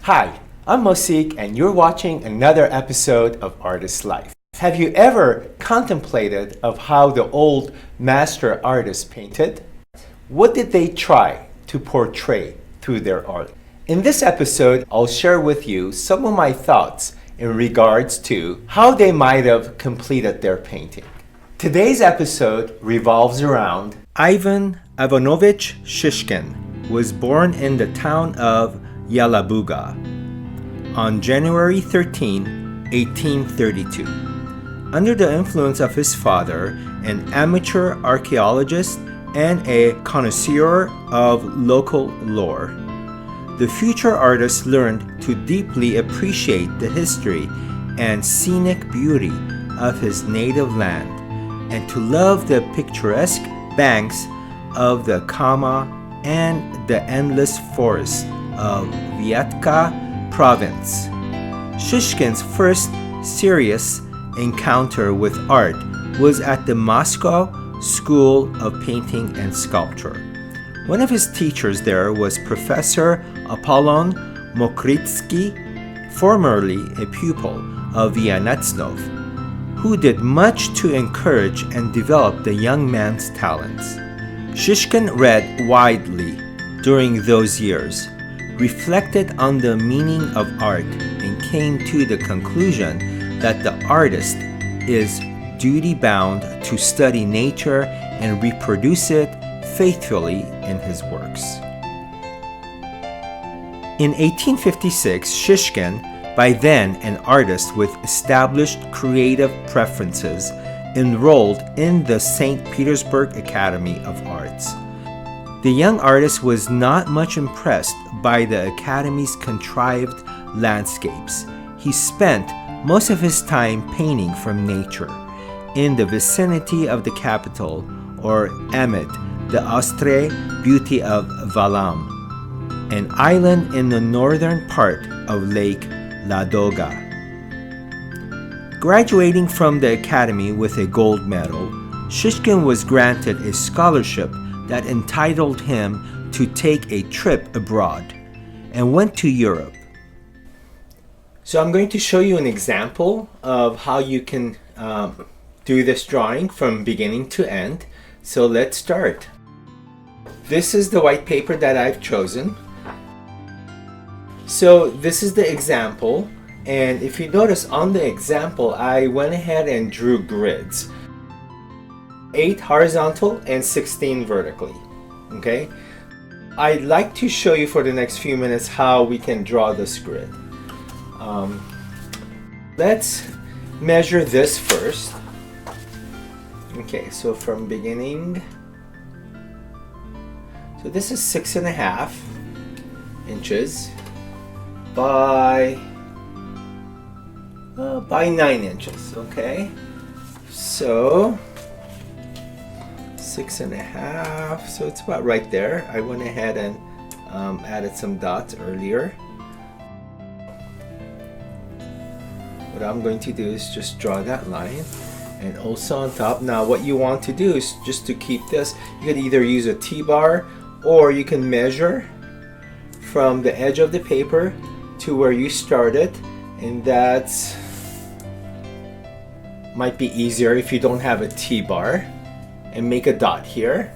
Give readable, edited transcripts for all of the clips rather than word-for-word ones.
Hi, I'm Mosik and you're watching another episode of Artist Life. Have you ever contemplated of how the old master artists painted? What did they try to portray through their art? In this episode, I'll share with you some of my thoughts in regards to how they might have completed their painting. Today's episode revolves around Ivan Ivanovich Shishkin was born in the town of Yelabuga on January 13, 1832. Under the influence of his father, an amateur archaeologist and a connoisseur of local lore, the future artist learned to deeply appreciate the history and scenic beauty of his native land and to love the picturesque banks of the Kama and the endless forests of Vyatka province. Shishkin's first serious encounter with art was at the Moscow School of Painting and Sculpture. One of his teachers there was Professor Apollon Mokritsky, formerly a pupil of Vianetsnov, who did much to encourage and develop the young man's talents. Shishkin read widely during those years, reflected on the meaning of art, and came to the conclusion that the artist is duty-bound to study nature and reproduce it faithfully in his works. In 1856, Shishkin, by then an artist with established creative preferences, enrolled in the St. Petersburg Academy of Arts. The young artist was not much impressed by the Academy's contrived landscapes. He spent most of his time painting from nature in the vicinity of the capital, or amid the austere beauty of Valam, an island in the northern part of Lake Ladoga. Graduating from the academy with a gold medal, Shishkin was granted a scholarship that entitled him to take a trip abroad and went to Europe. So I'm going to show you an example of how you can do this drawing from beginning to end. So let's start. This is the white paper that I've chosen. So this is the example, and if you notice on the example, I went ahead and drew grids. 8 horizontal and 16 vertically. Okay? I'd like to show you for the next few minutes how we can draw this grid. Let's measure this first. Okay, so from beginning, so this is 6.5 inches by 9 inches. Okay, so 6.5, so it's about right there. I went ahead and added some dots earlier. What I'm going to do is just draw that line, and also on top. Now what you want to do is just to keep this, you can either use a T-bar or you can measure from the edge of the paper to where you started, and that's might be easier if you don't have a T-bar, and make a dot here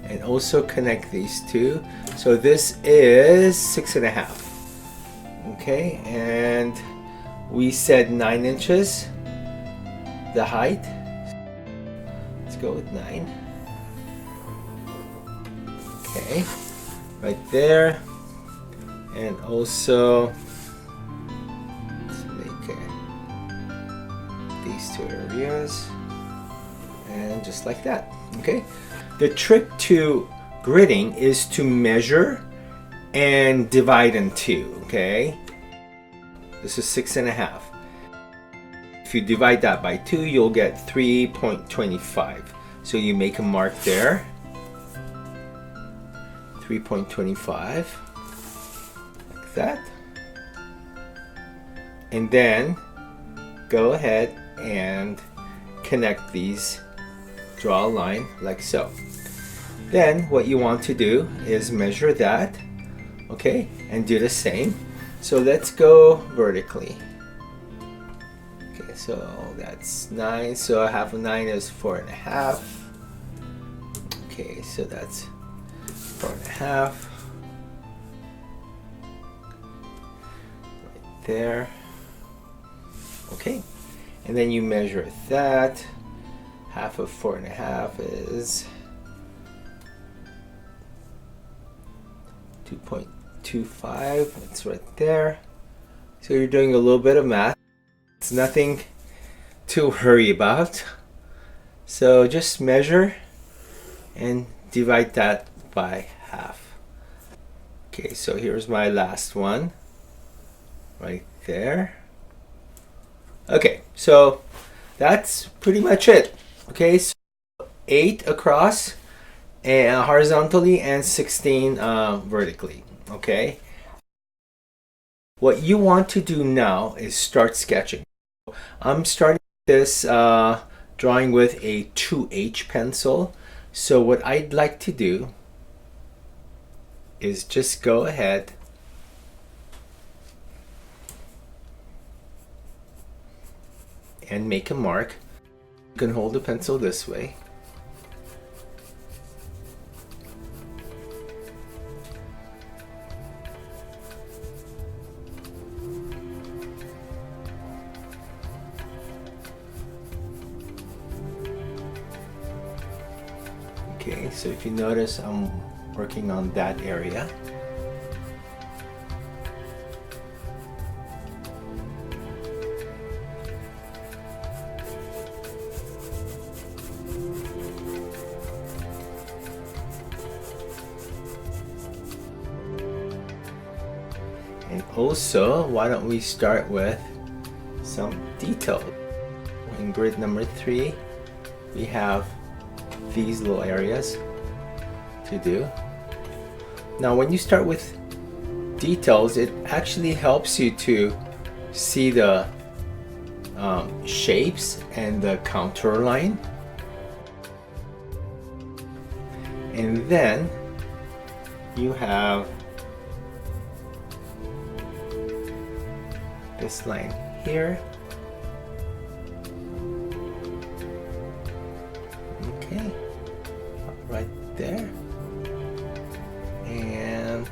and also connect these two. So this is 6.5. Okay, and we said 9 inches the height. Let's go with 9. Okay, right there. And also let's make these two areas, and just like that. Okay, the trick to gridding is to measure and divide in 2. Okay, this is 6.5. If you divide that by 2, you'll get 3.25. So you make a mark there, 3.25, like that, and then go ahead and connect these, draw a line like so. Then what you want to do is measure that, okay, and do the same. So let's go vertically. Okay, so that's 9. So half of 9 is 4.5. Okay, so that's 4.5. Right there. Okay, and then you measure that. Half of 4.5 is 2.25. It's right there. So you're doing a little bit of math. It's nothing to worry about. So just measure and divide that by half. Okay, so here's my last one right there. Okay, so that's pretty much it. Okay, so 8 across and horizontally and 16 vertically. Okay, what you want to do now is start sketching. I'm starting this drawing with a 2H pencil. So what I'd like to do is just go ahead and make a mark. You can hold the pencil this way. Okay, so if you notice, I'm working on that area. And also, why don't we start with some detail. In grid number 3, we have these little areas to do. Now when you start with details, it actually helps you to see the shapes and the contour line. And then you have this line here. Okay, right there. And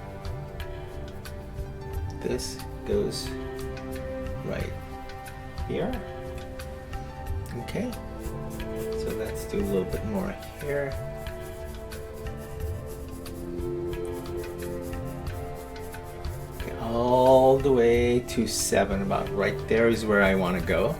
this goes right here. Okay, so let's do a little bit more here. Okay, all the way to 7, about right there is where I want to go.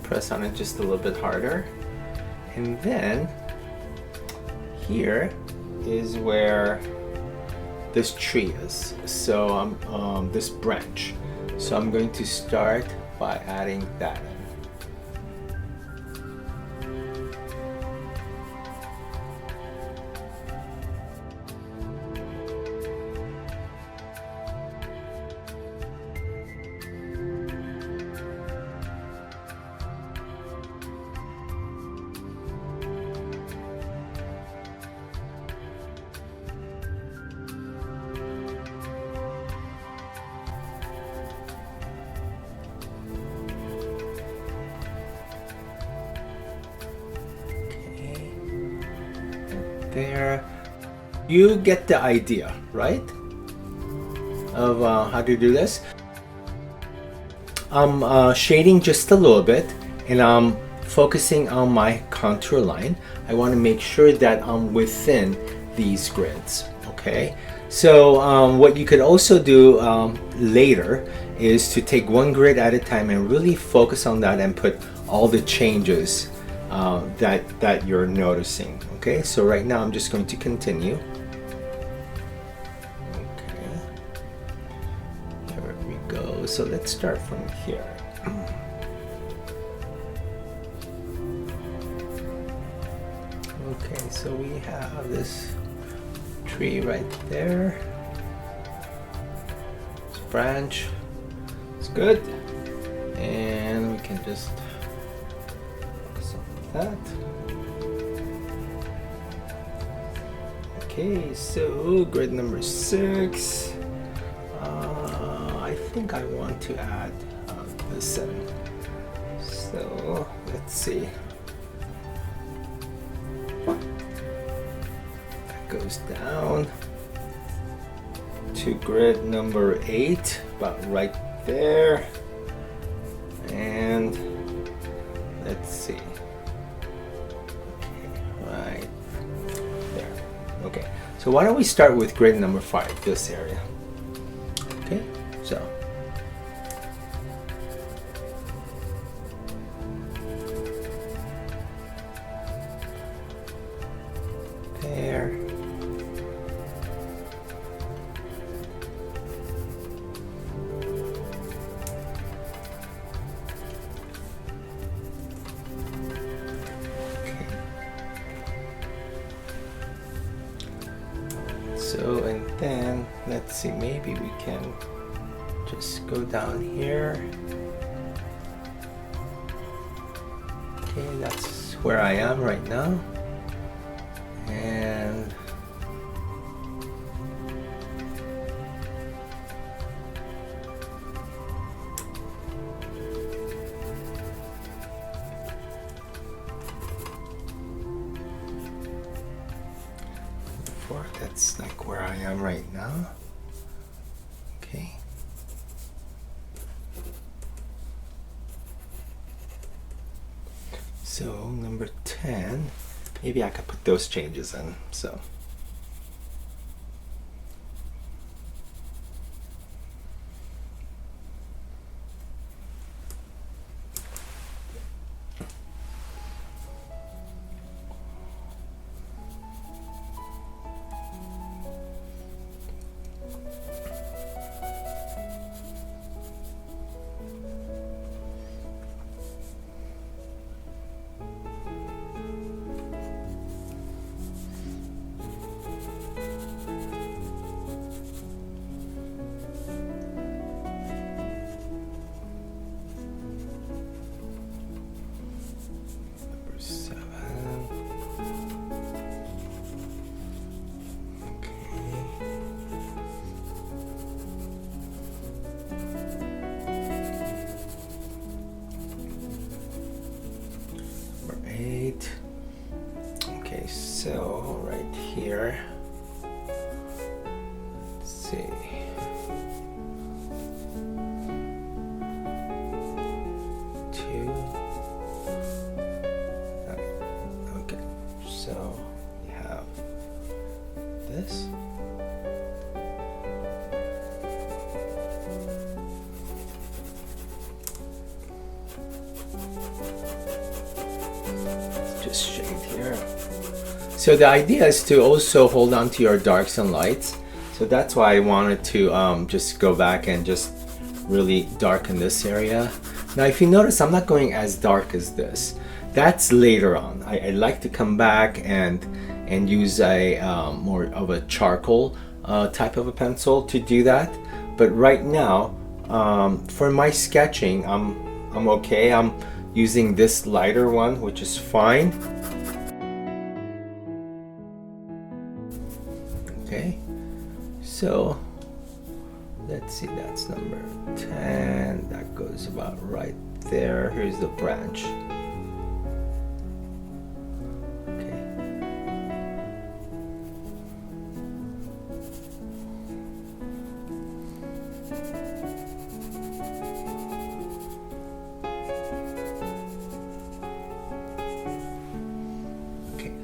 Press on it just a little bit harder. And then here is where this tree is. So this branch. So I'm going to start by adding that in. There, you get the idea, right, of how to do this. I'm shading just a little bit, and I'm focusing on my contour line. I want to make sure that I'm within these grids. Okay, so what you could also do later is to take one grid at a time and really focus on that and put all the changes that you're noticing. Okay, so right now I'm just going to continue. Okay, there we go. So let's start from here. Okay, so we have this tree right there. This branch. It's good. And we can just focus on that. Okay, so grid number 6. I think I want to add this in. So let's see. That goes down to grid number 8, about right there. And let's see. Okay, right there. Okay, so why don't we start with grid number 5, this area. Okay, so there. So, and then let's see, maybe we can just go down here. Okay, that's where I am right now. And that's like where I am right now. Okay. So number 10, maybe I could put those changes in. So okay, so right here, let's see. Okay, so we have this. Just shade here. So the idea is to also hold on to your darks and lights. So that's why I wanted to just go back and just really darken this area. Now if you notice, I'm not going as dark as this. That's later on. I like to come back and use a more of a charcoal type of a pencil to do that. But right now, for my sketching, I'm okay. I'm using this lighter one, which is fine. Okay, so let's see, that's number 10. That goes about right there. Here's the branch.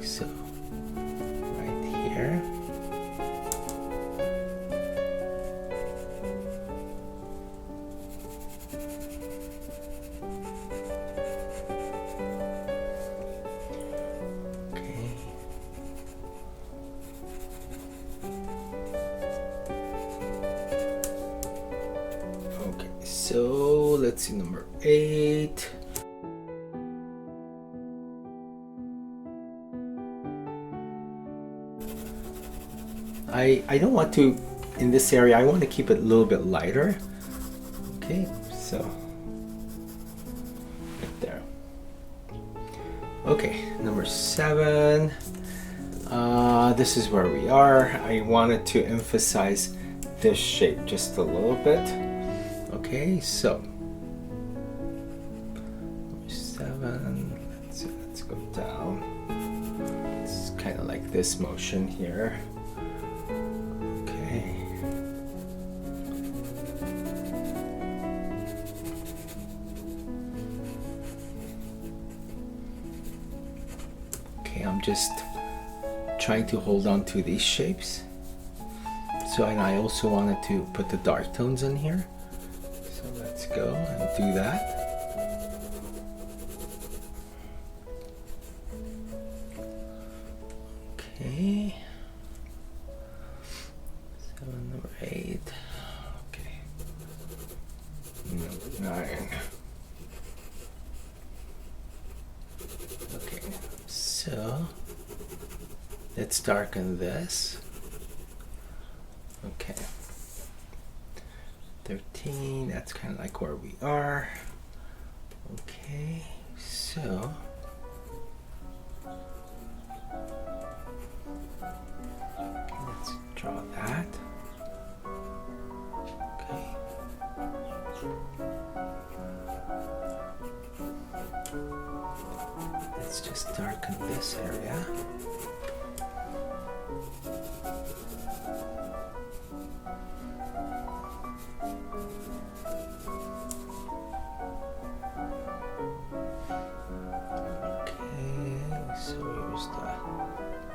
So right here. Okay. Okay, so let's see, number 8. I don't want to, in this area, I want to keep it a little bit lighter. Okay, so right there. Okay, number 7. This is where we are. I wanted to emphasize this shape just a little bit. Okay, so 7. Let's go down. It's kind of like this motion here. Okay. Okay, I'm just trying to hold on to these shapes. So, and I also wanted to put the dark tones in here. So let's go and do that. Okay. 7, number 8. Okay. Number 9. Okay. So let's darken this. Okay. 13, that's kind of like where we are. Okay, so let's draw that. Okay. Let's just darken this area. So here's the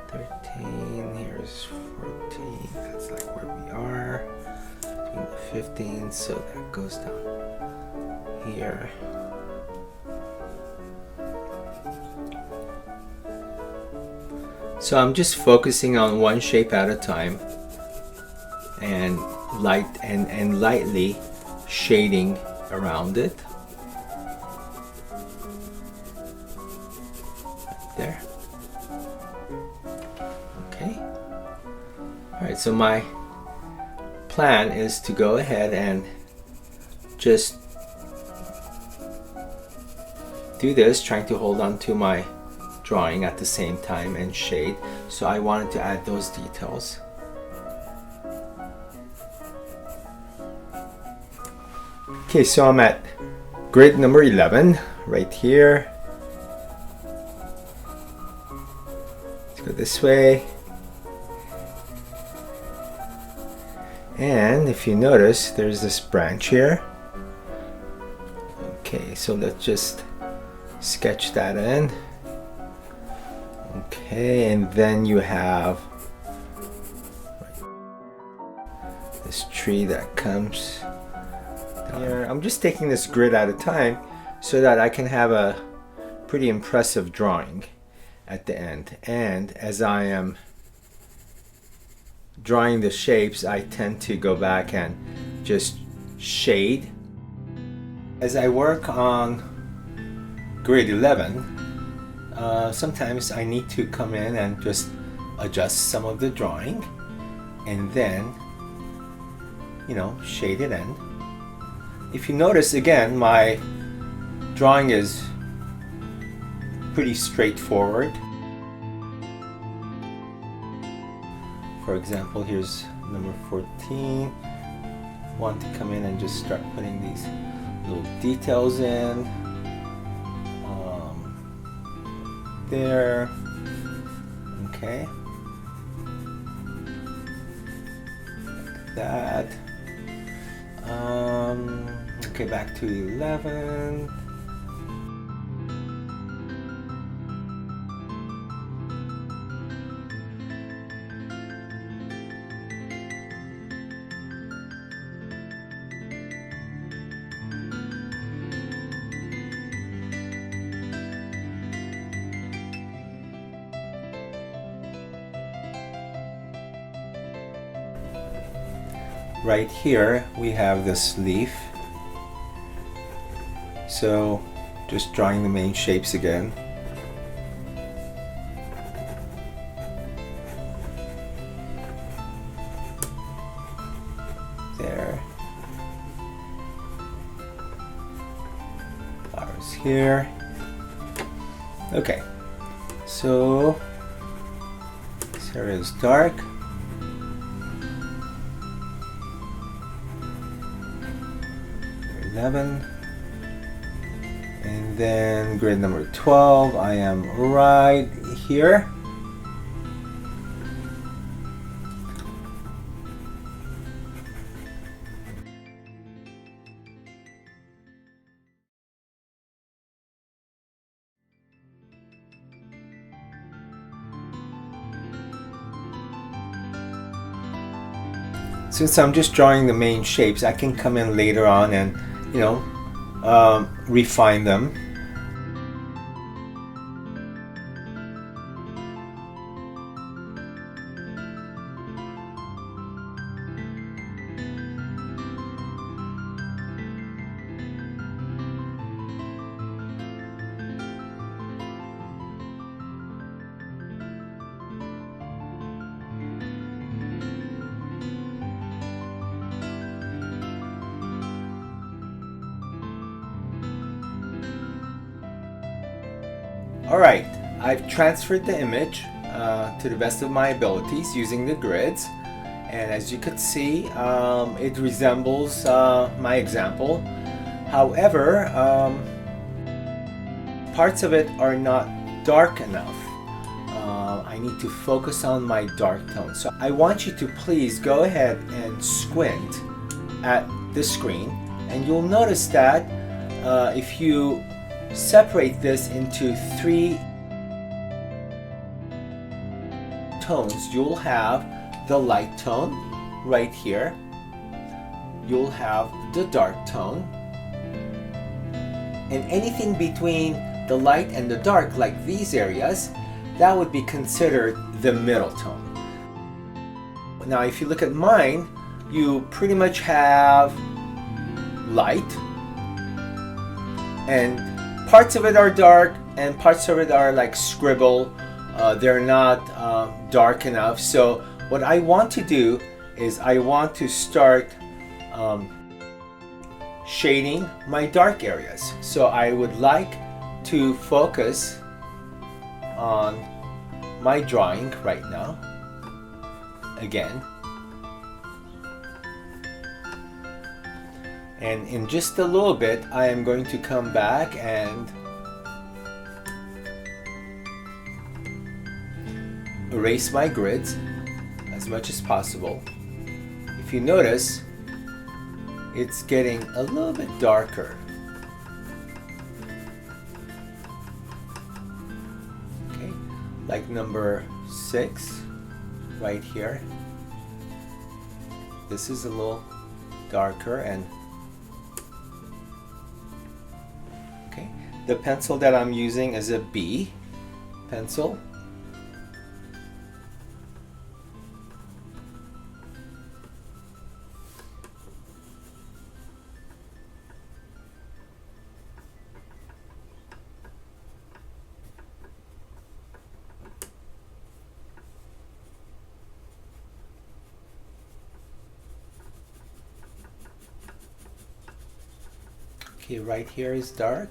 13, here's 14, that's like where we are, between the 15, so that goes down here. So I'm just focusing on one shape at a time and lightly shading around it. There. Okay. Alright, so my plan is to go ahead and just do this, trying to hold on to my drawing at the same time and shade. So I wanted to add those details. Okay, so I'm at grid number 11 right here. Go this way, and if you notice, there's this branch here. Okay, so let's just sketch that in. Okay, and then you have this tree that comes down here. I'm just taking this grid at a time so that I can have a pretty impressive drawing at the end. And as I am drawing the shapes, I tend to go back and just shade. As I work on grade 11, sometimes I need to come in and just adjust some of the drawing and then, you know, shade it in. If you notice, again, my drawing is pretty straightforward. For example, here's number 14. Want to come in and just start putting these little details in. There. Okay. Like that. Okay, back to 11. Right here we have this leaf, so just drawing the main shapes again. There. Flowers here. Okay, so There is dark. Number 11. And then grid number 12, I am right here. Since I'm just drawing the main shapes, I can come in later on and, refine them. Alright, I've transferred the image to the best of my abilities using the grids, and as you could see, it resembles my example. However, parts of it are not dark enough. I need to focus on my dark tone. So I want you to please go ahead and squint at the screen, and you'll notice that if you separate this into 3 tones, you'll have the light tone right here, you'll have the dark tone, and anything between the light and the dark, like these areas, that would be considered the middle tone. Now if you look at mine, you pretty much have light, and parts of it are dark and parts of it are like scribble. They're not dark enough. So what I want to do is I want to start shading my dark areas. So I would like to focus on my drawing right now. Again. And in just a little bit, I am going to come back and erase my grids as much as possible. If you notice, it's getting a little bit darker. Okay, like number 6 right here. This is a little darker, and okay, the pencil that I'm using is a B pencil. Okay, right here is dark,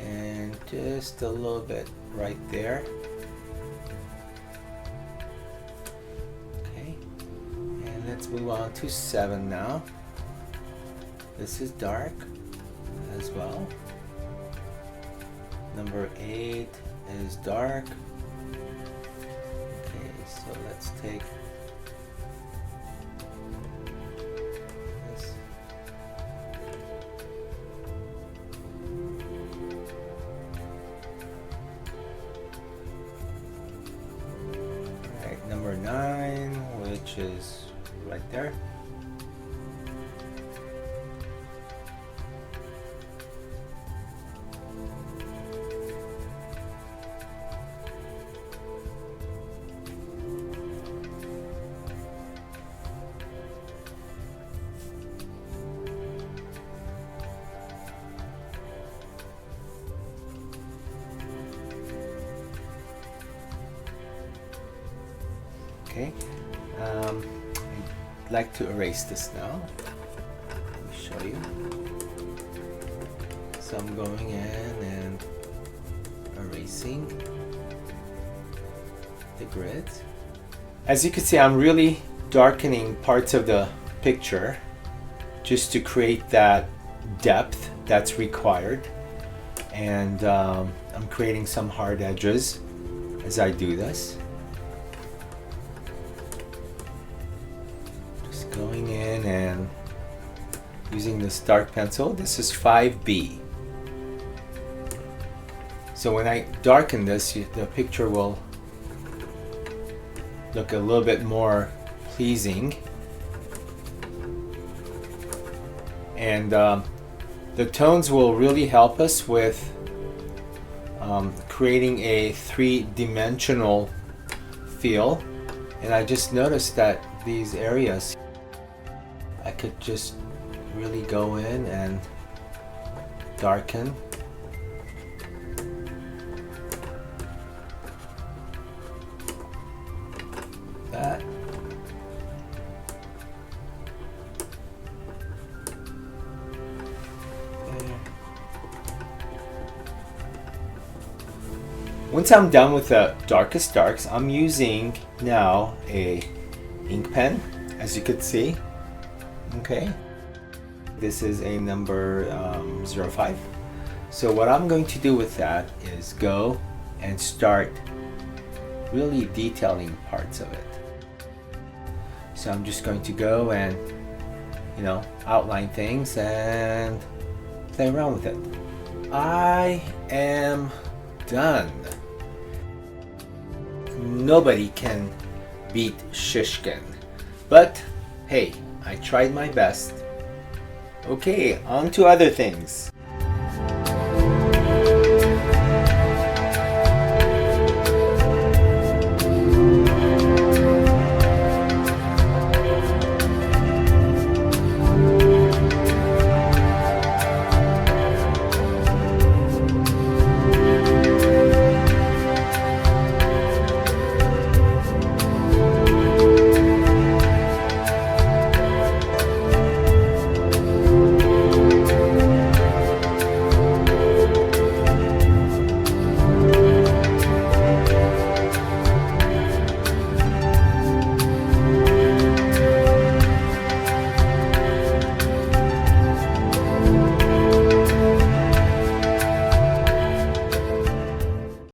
and just a little bit right there. Okay, and let's move on to 7 now. This is dark as well. Number 8 is dark. Okay, so let's take this. Alright, number 9, which is right there. Okay, I'd like to erase this now. Let me show you. So I'm going in and erasing. the grids. As you can see, I'm really darkening parts of the picture just to create that depth that's required. And I'm creating some hard edges as I do this. Just going in and using this dark pencil. This is 5B. So when I darken this, the picture will look a little bit more pleasing. And the tones will really help us with creating a three-dimensional feel. And I just noticed that these areas, I could just really go in and darken. That. Once I'm done with the darkest darks, I'm using now a ink pen, as you could see. Okay, this is a number 05. So what I'm going to do with that is go and start really detailing parts of it. So I'm just going to go and, outline things and play around with it. I am done. Nobody can beat Shishkin. But hey, I tried my best. Okay, on to other things.